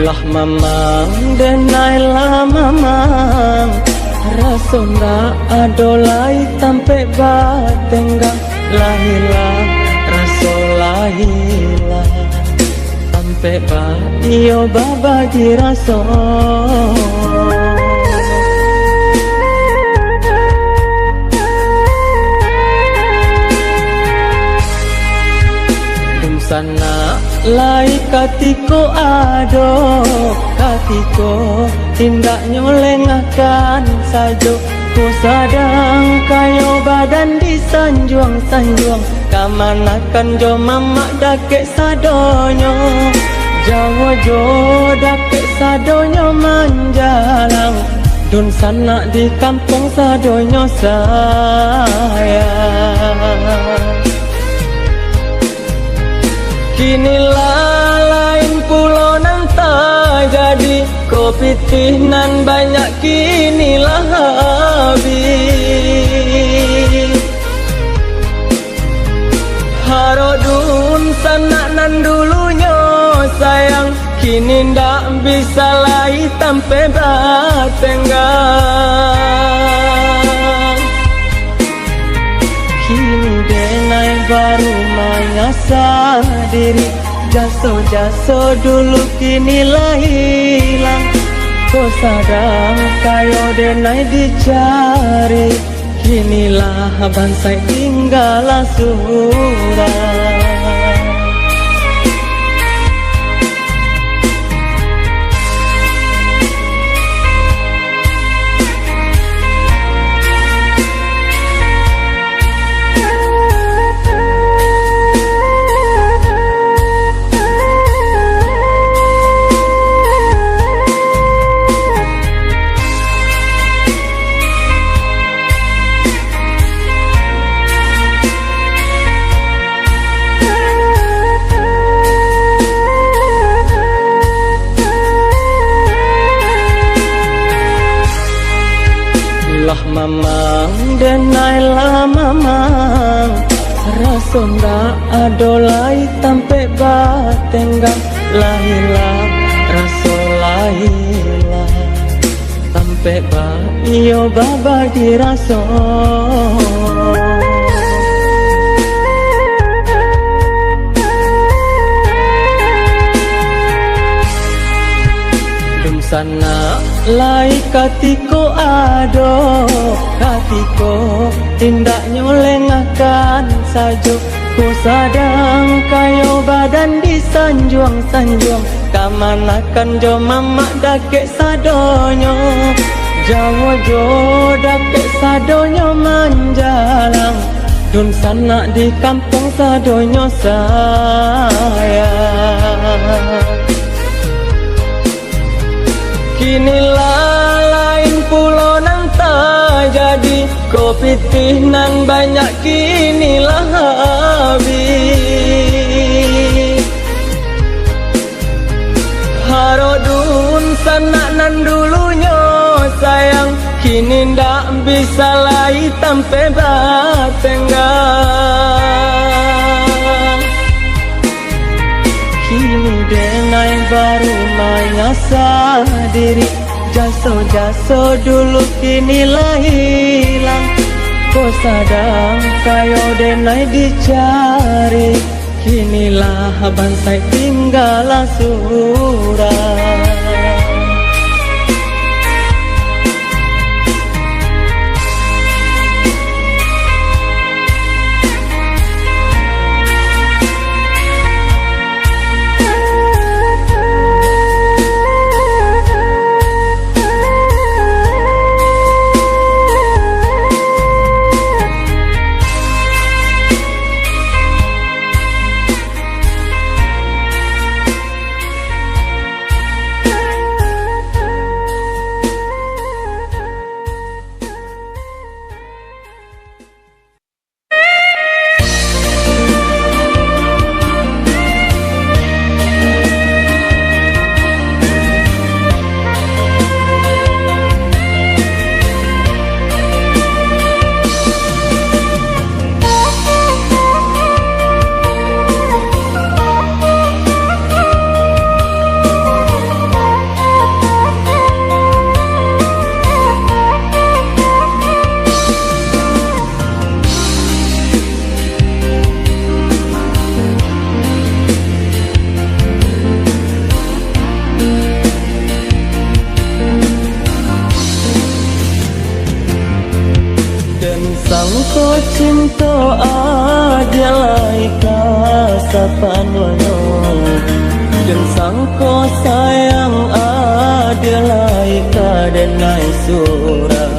Lah mamang denailah mamang rasonda adolai tampe batenggang lahilah rasolahilah tampe ba iyo babagi rason sana lai katiko ado katiko tindak nyoleng akan sajo ku sadang kayo badan disanjuang-sanjuang kamanakan jo mama dake sadonyo jawa jo dake sadonyo manjalang dun sana di kampung sadonyo saya kinilah lain pulau nang tak jadi kopi tih nan banyak kinilah habis harodun sana nan dulunya sayang kini ndak bisa lagi tampe batenggang kini denai baru menyasar diri jaso-jaso dulu kini hilang kau sadang kayo denai dicari kinilah bansai tinggal surat lah mamang denailah mamang rasonda adolai tampe batenggang lahilah rasolahilah tampe ba iyo babagi rason sana lai katiko ado katiko tindak nyoleng akan sajo ku sadang kayo badan disanjuang-sanjuang kamanakan jo mama dake sadonyo jawa jo dake sadonyo manjalang dun sana di kampung sadonyo saya kinilah lain pulau nang tak jadi kopi tih nan banyak kinilah habis harodun sana nan dulunya sayang kini ndak bisa lagi tampe batenggang kini denai baru menyasar diri jaso-jaso dulu kini hilang kau sadang kayo denai dicari kinilah bansai tinggal surat sapanono dan sangko sayang adilai kadenai surah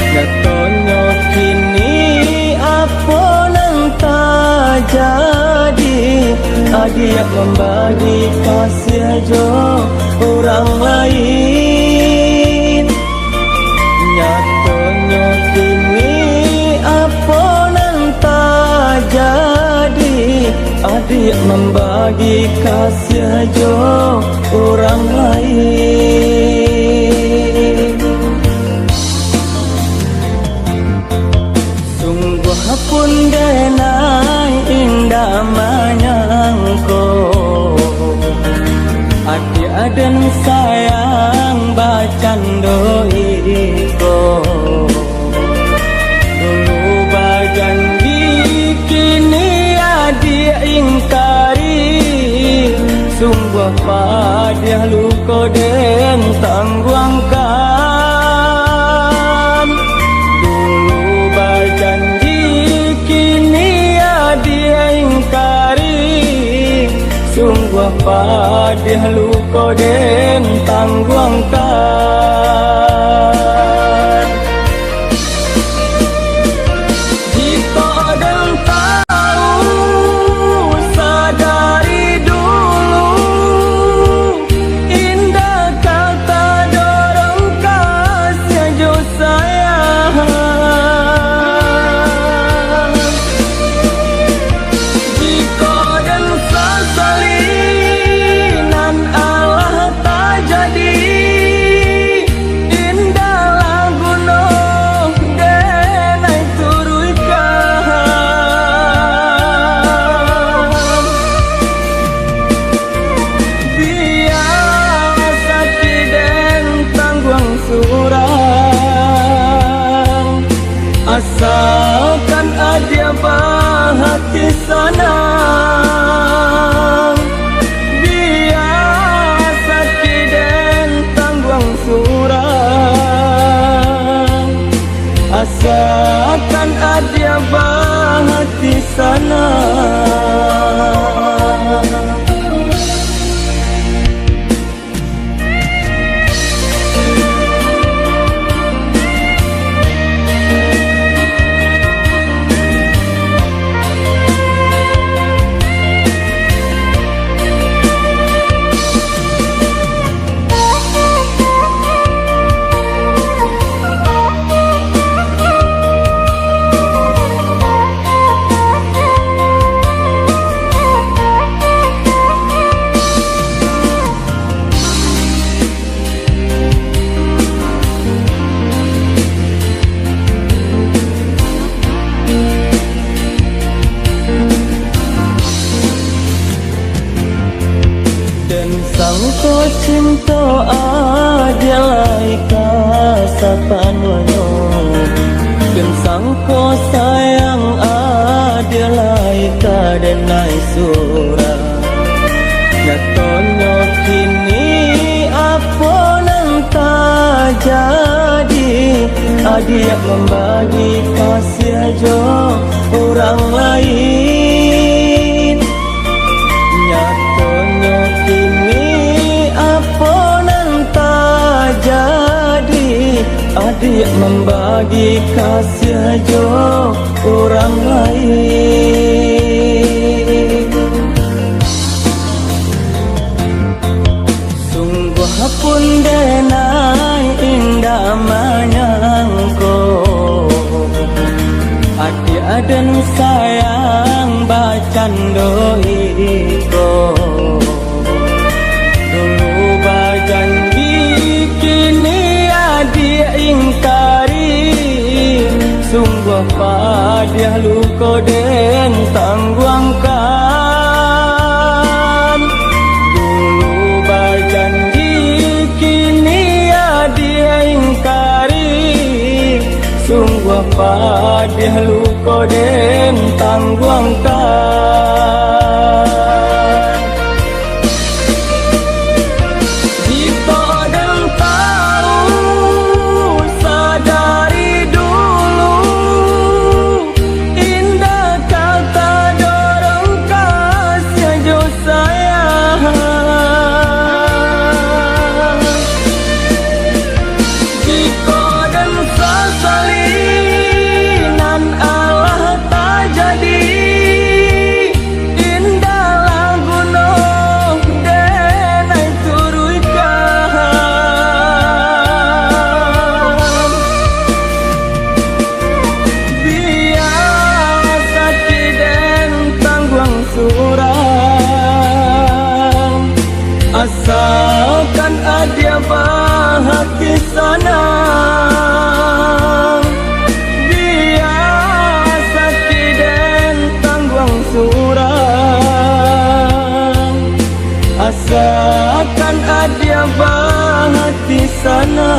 natonyo kini apa nang tak jadi adik membagi kasih jo orang lain nyatonyo kini apa nang tak jadi adik membagi kasih jo orang lain. Sungguh pun denai indah menyangko adik aden sayang bacan doiko dulu bajanji kini adik ingkari sungguh pada luko den tangguangkan dulu bajanji kini adik ingkari sungguh pada luko den tangguangkan. Jika dan tahu sadari dulu indah kata dorong kasih jo sayang. Jika dan sesalinan Allah tak jadi indah lagu no denai turuikan biar sakit dan tangguang surang asalkan ada bahati senang biar sakit dan tangguang surang asalkan ada bahati senang. Dan sangko cinta adilai kasapanono dan sangko sayang adilai kadenai surah natonyo kini apa nang tak jadi adik membagi kasih jo orang lain nyatonyo kini apa nang tak jadi adik membagi kasih jo orang lain. Sungguh pun denai indah menyangko adik aden sayang bacan doiko dulu bajanji kini adik ingkari sungguh pada luko den tangguangkan dulu bajanji kini adik ingkari sungguh pada luko den tangguangkan. Jika dan tahu sadari dulu indah kata dorong rasakan adia bahati sana.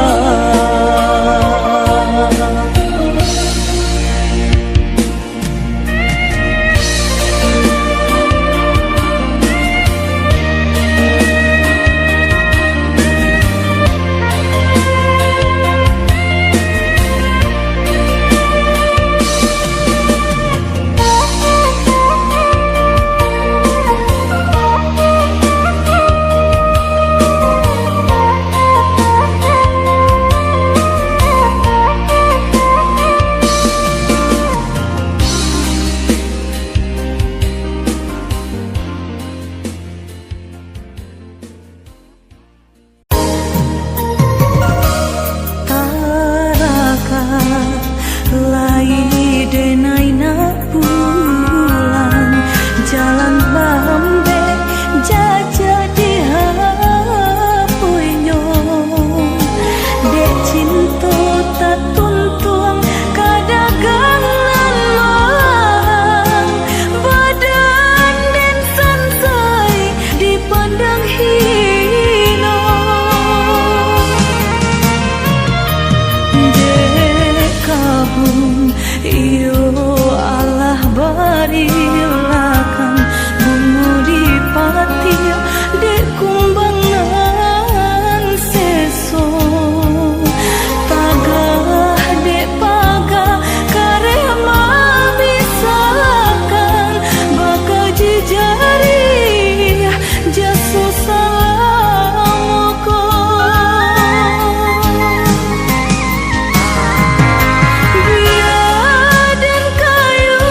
Biar dan kayu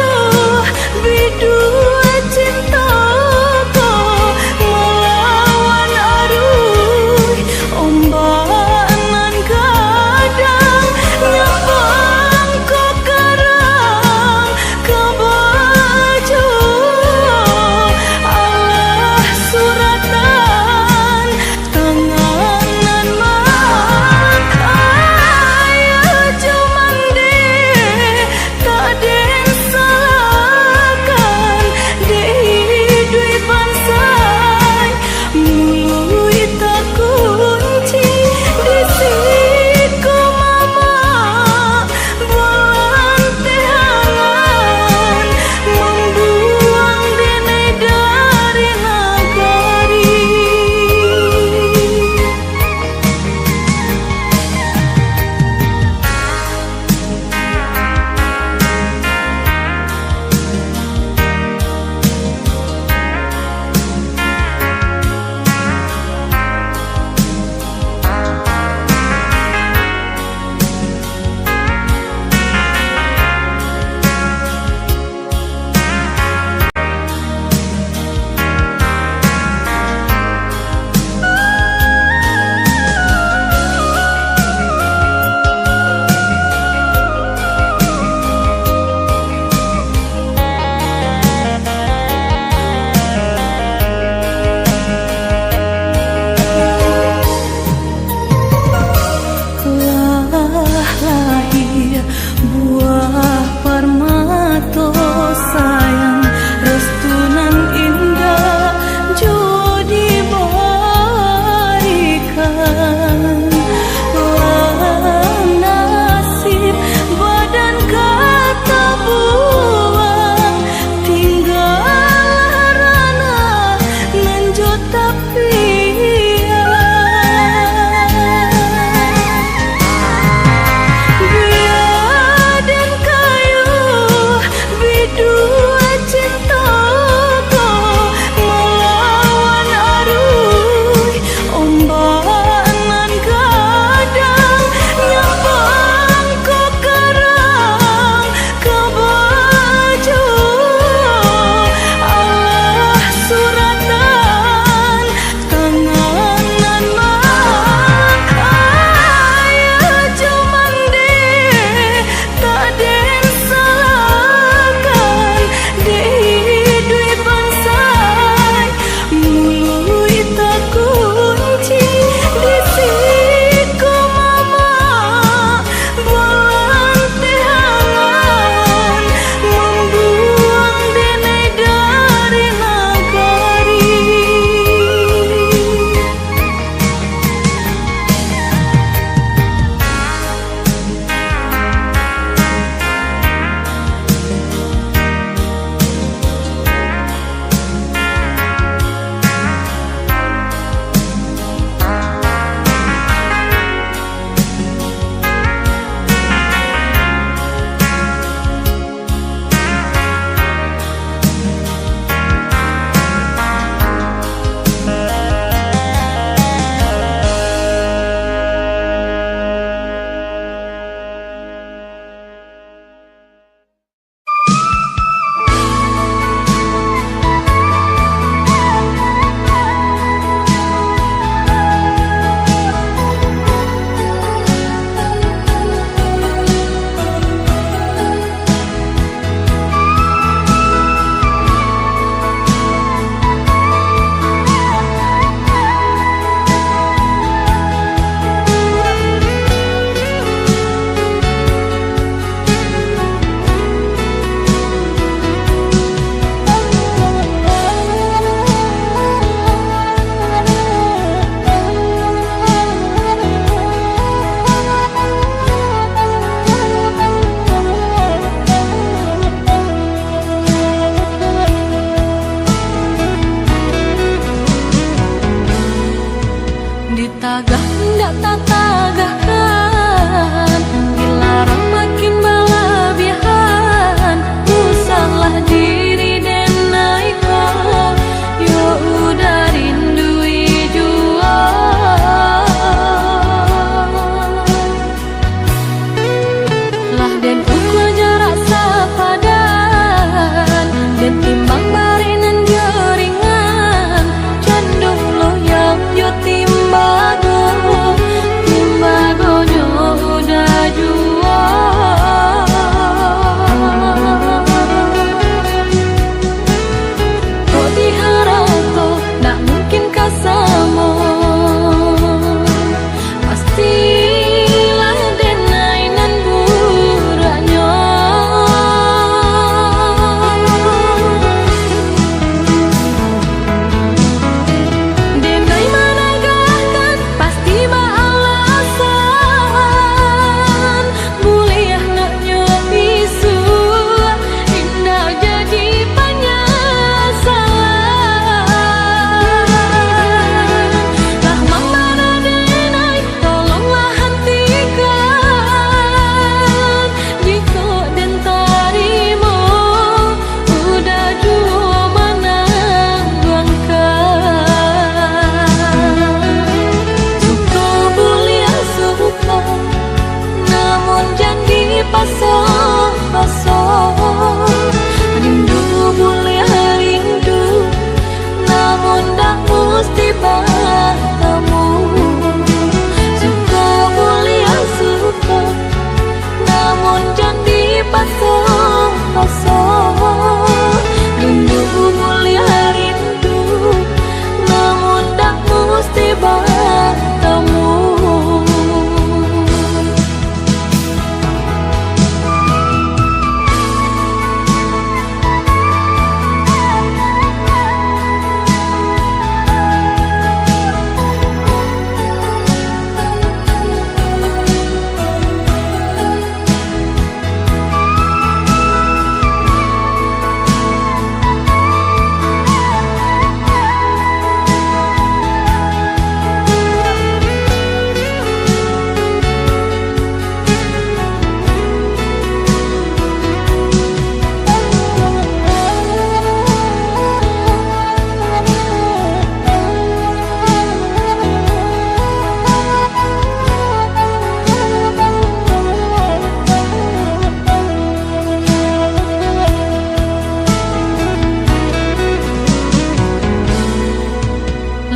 bidu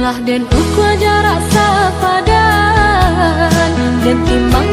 dan ukur jarak sepadan dan timbang